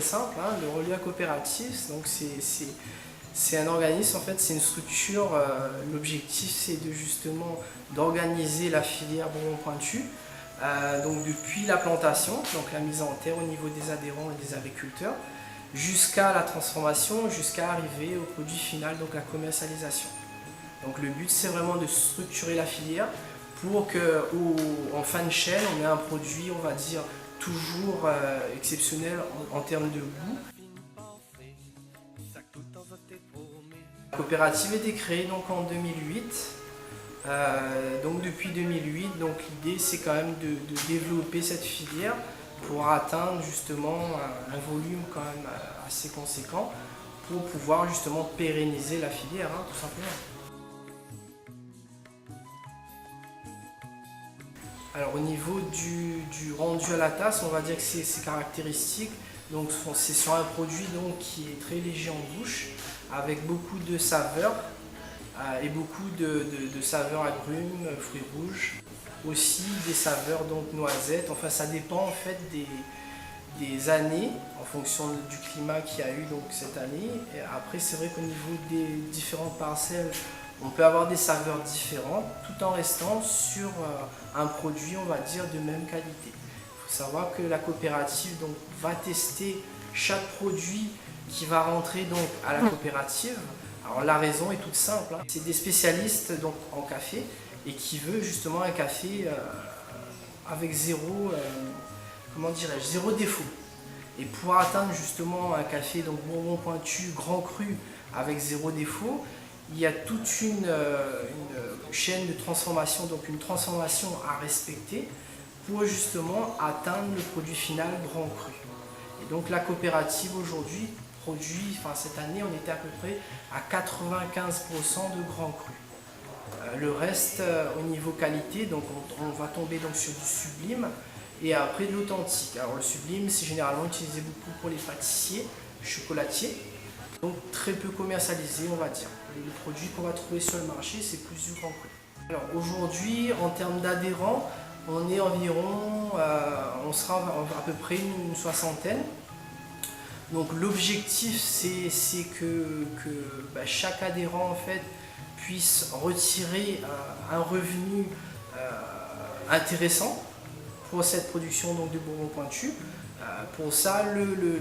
très simple, hein. Le Relia Coopératif, donc c'est un organisme, en fait, c'est une structure. L'objectif, c'est de justement d'organiser la filière bonbons pointus. Donc depuis la plantation, donc la mise en terre au niveau des adhérents et des agriculteurs, jusqu'à la transformation, jusqu'à arriver au produit final, donc la commercialisation. Donc le but, c'est vraiment de structurer la filière pour qu'en fin de chaîne, on ait un produit, on va dire, toujours exceptionnel en termes de goût. La coopérative a été créée donc en 2008. Donc depuis 2008, l'idée c'est quand même de développer cette filière pour atteindre justement un volume quand même assez conséquent pour pouvoir justement pérenniser la filière, hein, tout simplement. Alors au niveau du rendu à la tasse, on va dire que c'est caractéristique. Donc c'est sur un produit donc, qui est très léger en bouche, avec beaucoup de saveurs et beaucoup de saveurs agrumes, fruits rouges, aussi des saveurs donc noisettes. Enfin ça dépend en fait des années en fonction du climat qu'il y a eu donc cette année. Et après c'est vrai qu'au niveau des différentes parcelles, on peut avoir des saveurs différentes tout en restant sur un produit, on va dire, de même qualité. Il faut savoir que la coopérative donc, va tester chaque produit qui va rentrer donc, à la coopérative. Alors la raison est toute simple, hein. C'est des spécialistes donc, en café et qui veulent justement un café avec zéro défaut. Et pour atteindre justement un café donc bonbon pointu, grand cru avec zéro défaut, il y a toute une chaîne de transformation, donc une transformation à respecter pour justement atteindre le produit final grand cru. Et donc la coopérative aujourd'hui produit, cette année on était à peu près à 95% de grand cru. Le reste au niveau qualité, donc on va tomber donc sur du sublime et après de l'authentique. Alors le sublime c'est généralement utilisé beaucoup pour les pâtissiers, chocolatiers. Donc très peu commercialisé, on va dire. Les produits qu'on va trouver sur le marché, c'est plus du grand cru. Alors aujourd'hui, en termes d'adhérents, on est environ, on sera à peu près une soixantaine. Donc l'objectif, c'est que chaque adhérent en fait puisse retirer un revenu intéressant pour cette production donc, de bonbons pointus. Pour ça,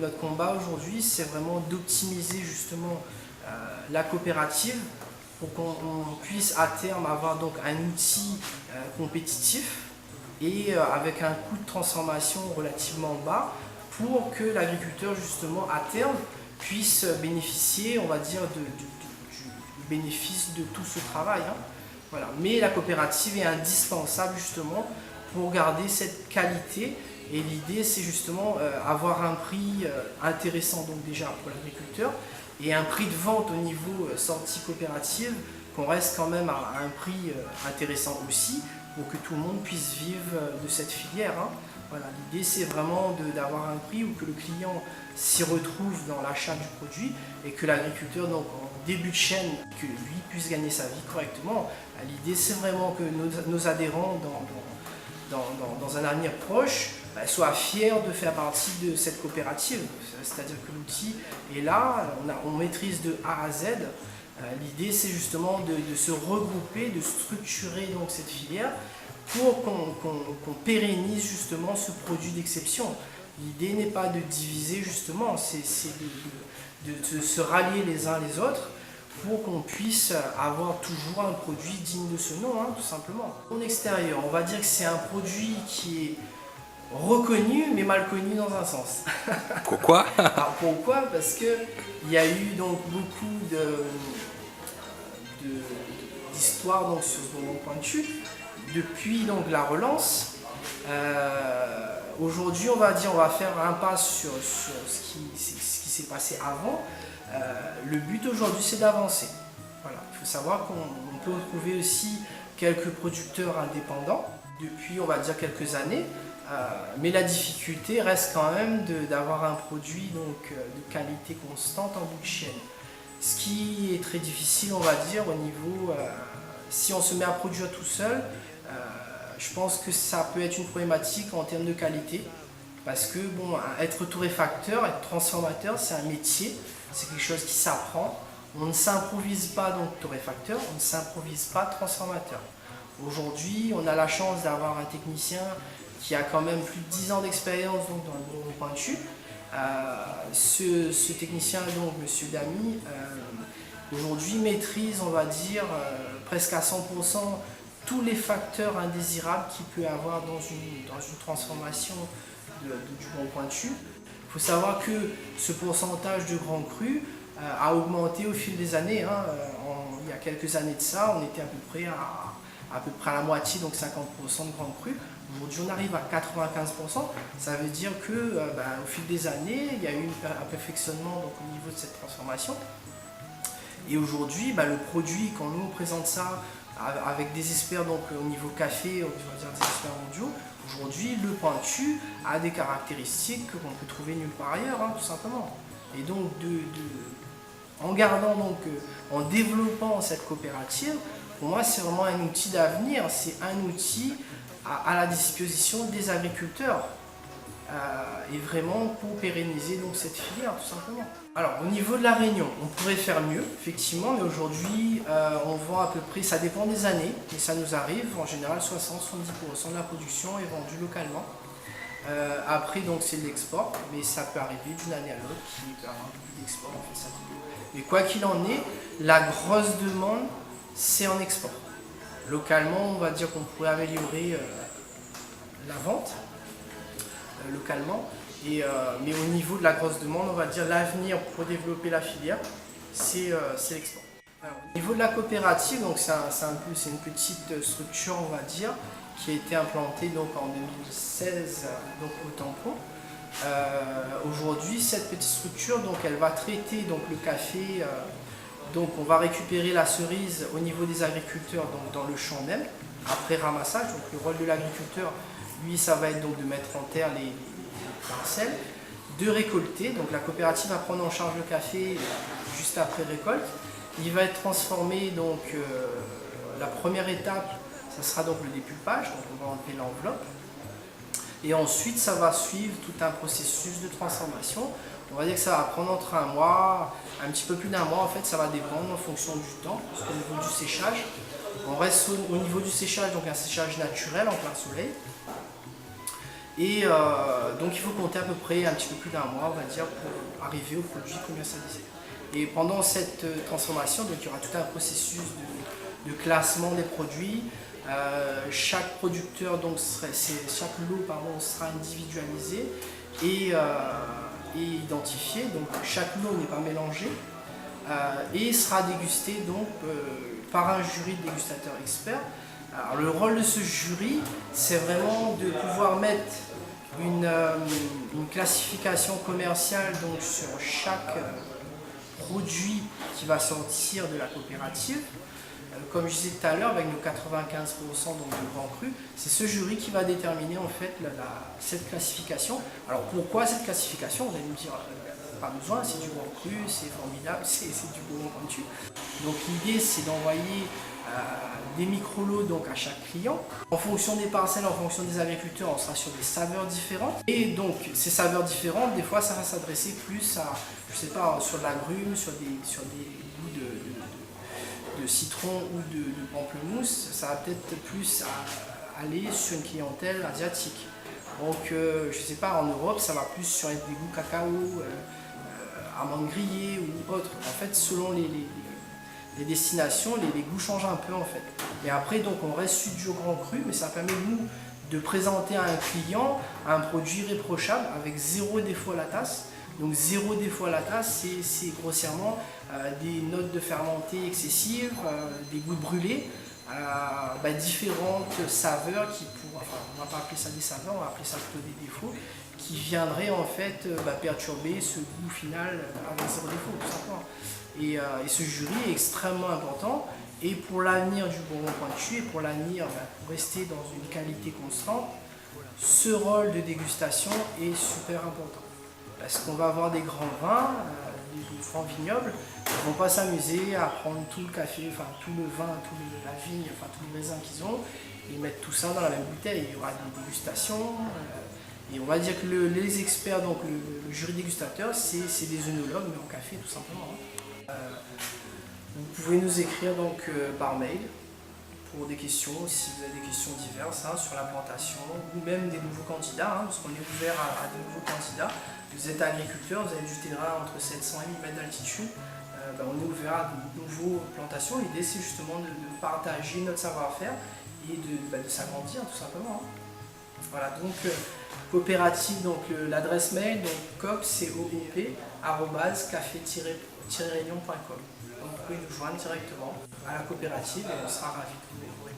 notre combat aujourd'hui, c'est vraiment d'optimiser justement la coopérative pour qu'on puisse à terme avoir donc un outil compétitif et avec un coût de transformation relativement bas pour que l'agriculteur justement à terme puisse bénéficier, on va dire, du bénéfice de tout ce travail, hein. Voilà. Mais la coopérative est indispensable justement pour garder cette qualité. Et l'idée, c'est justement avoir un prix intéressant donc déjà pour l'agriculteur et un prix de vente au niveau sortie coopérative qu'on reste quand même à un prix intéressant aussi pour que tout le monde puisse vivre de cette filière, hein. Voilà, l'idée, c'est vraiment d'avoir un prix où que le client s'y retrouve dans l'achat du produit et que l'agriculteur, donc en début de chaîne, que lui puisse gagner sa vie correctement. L'idée, c'est vraiment que nos adhérents dans un avenir proche soient fiers de faire partie de cette coopérative. C'est-à-dire que l'outil est là, on maîtrise de A à Z. L'idée, c'est justement de se regrouper, de structurer donc cette filière pour qu'on pérennise justement ce produit d'exception. L'idée n'est pas de diviser justement, c'est de se rallier les uns les autres pour qu'on puisse avoir toujours un produit digne de ce nom, hein, tout simplement. En extérieur, on va dire que c'est un produit qui est reconnu mais mal connu dans un sens. Pourquoi? Alors pourquoi? Parce qu'il y a eu donc beaucoup d'histoires sur ce bonbon pointu depuis donc la relance. Aujourd'hui, on va faire l'impasse sur ce qui s'est passé avant. Le but aujourd'hui, c'est d'avancer. Voilà. Il faut savoir qu'on peut retrouver aussi quelques producteurs indépendants depuis, on va dire, quelques années. Mais la difficulté reste quand même d'avoir un produit donc, de qualité constante en bout de chaîne. Ce qui est très difficile, on va dire, au niveau... si on se met à produire tout seul, je pense que ça peut être une problématique en termes de qualité. Parce que bon, être torréfacteur, être transformateur, c'est un métier, c'est quelque chose qui s'apprend. On ne s'improvise pas donc torréfacteur, on ne s'improvise pas transformateur. Aujourd'hui, on a la chance d'avoir un technicien qui a quand même plus de 10 ans d'expérience dans le bourreau pointu. Ce technicien, donc M. Damy, aujourd'hui maîtrise, on va dire, presque à 100% tous les facteurs indésirables qu'il peut y avoir dans une transformation du bourreau pointu. Il faut savoir que ce pourcentage de grand cru a augmenté au fil des années. Il y a quelques années de ça, on était à peu près à la moitié, donc 50% de grand cru. Aujourd'hui, on arrive à 95%. Ça veut dire que au fil des années, il y a eu un perfectionnement donc, au niveau de cette transformation. Et aujourd'hui, le produit, quand nous on présente ça avec des experts donc, au niveau café, on va dire des experts mondiaux, aujourd'hui, le pointu a des caractéristiques qu'on peut trouver nulle part ailleurs, tout simplement. Et donc, en gardant, donc, en développant cette coopérative, pour moi, c'est vraiment un outil d'avenir, c'est un outil à la disposition des agriculteurs et vraiment pour pérenniser donc, cette filière, tout simplement. Alors, au niveau de la Réunion, on pourrait faire mieux, effectivement, mais aujourd'hui, on vend à peu près, ça dépend des années, mais ça nous arrive, en général, 60-70% de la production est vendue localement. Après, donc, c'est de l'export, mais ça peut arriver d'une année à l'autre, qu'il peut y avoir un peu plus d'export, on fait ça. Mais quoi qu'il en est, la grosse demande, c'est en export. Localement, on va dire qu'on pourrait améliorer la vente localement, mais au niveau de la grosse demande, on va dire l'avenir pour développer la filière, c'est l'export. Au niveau de la coopérative, donc c'est une petite structure, on va dire, qui a été implantée donc, en 2016 donc, au tampon. Aujourd'hui, cette petite structure, donc, elle va traiter donc, le café. Donc on va récupérer la cerise au niveau des agriculteurs donc dans le champ même, après ramassage. Donc le rôle de l'agriculteur, lui, ça va être donc de mettre en terre les parcelles, de récolter. Donc la coopérative va prendre en charge le café juste après récolte. Il va être transformé, donc la première étape, ça sera donc le dépulpage, donc on va enlever l'enveloppe. Et ensuite, ça va suivre tout un processus de transformation. On va dire que ça va prendre entre un mois, un petit peu plus d'un mois, en fait, ça va dépendre en fonction du temps, parce qu'au niveau du séchage, on reste au niveau du séchage, donc un séchage naturel en plein soleil. Et donc il faut compter à peu près un petit peu plus d'un mois, on va dire, pour arriver au produit commercialisé. Et pendant cette transformation, donc, il y aura tout un processus de classement des produits. Chaque producteur, donc, chaque lot sera individualisé et identifié, donc chaque lot n'est pas mélangé et sera dégusté donc, par un jury de dégustateurs experts. Alors, le rôle de ce jury, c'est vraiment de pouvoir mettre une classification commerciale donc, sur chaque produit qui va sortir de la coopérative. Comme je disais tout à l'heure, avec nos 95% donc, de grand cru, c'est ce jury qui va déterminer en fait cette classification. Alors pourquoi cette classification? Vous allez me dire, pas besoin, c'est du grand cru, c'est formidable, c'est du bourreau pointu. Donc l'idée c'est d'envoyer des micro-lots donc, à chaque client. En fonction des parcelles, en fonction des agriculteurs, on sera sur des saveurs différentes. Et donc ces saveurs différentes, des fois ça va s'adresser plus à, je sais pas, sur de l'agrumes, sur des goûts de citron ou de pamplemousse, ça va peut-être plus aller sur une clientèle asiatique. Donc, je sais pas, en Europe, ça va plus sur des goûts cacao, amandes grillées ou autres. En fait, selon les destinations, les goûts changent un peu en fait. Mais après, donc, on reste sur du grand cru, mais ça permet nous de présenter à un client un produit irréprochable avec 0 défaut à la tasse. Donc 0 défaut à la tasse, c'est grossièrement des notes de fermenté excessives, des goûts brûlés, différentes saveurs qui pourraient, enfin on ne va pas appeler ça des saveurs, on va appeler ça plutôt des défauts, qui viendraient en fait perturber ce goût final avec 0 défaut tout simplement. Et ce jury est extrêmement important et pour l'avenir du bourreau pointu et pour l'avenir, pour rester dans une qualité constante, ce rôle de dégustation est super important. Parce qu'on va avoir des grands vins, des grands vignobles, ils ne vont pas s'amuser à prendre tout le café, enfin tout le vin, la vigne, enfin tous les raisins qu'ils ont, et mettre tout ça dans la même bouteille. Il y aura des dégustations, Et on va dire que les experts, donc le jury dégustateur, c'est des œnologues, mais en café tout simplement. Vous pouvez nous écrire donc par mail pour des questions, si vous avez des questions diverses sur l'implantation, ou même des nouveaux candidats, parce qu'on est ouvert à de nouveaux candidats. Vous êtes agriculteur, vous avez du terrain entre 700 et 1000 mètres d'altitude, on est ouvert à de nouvelles plantations. L'idée c'est justement de partager notre savoir-faire et de s'agrandir tout simplement. Voilà, donc coopérative, donc l'adresse mail, donc coop, café-réunion.com. Donc vous pouvez nous joindre directement à la coopérative et on sera ravis de vous répondre.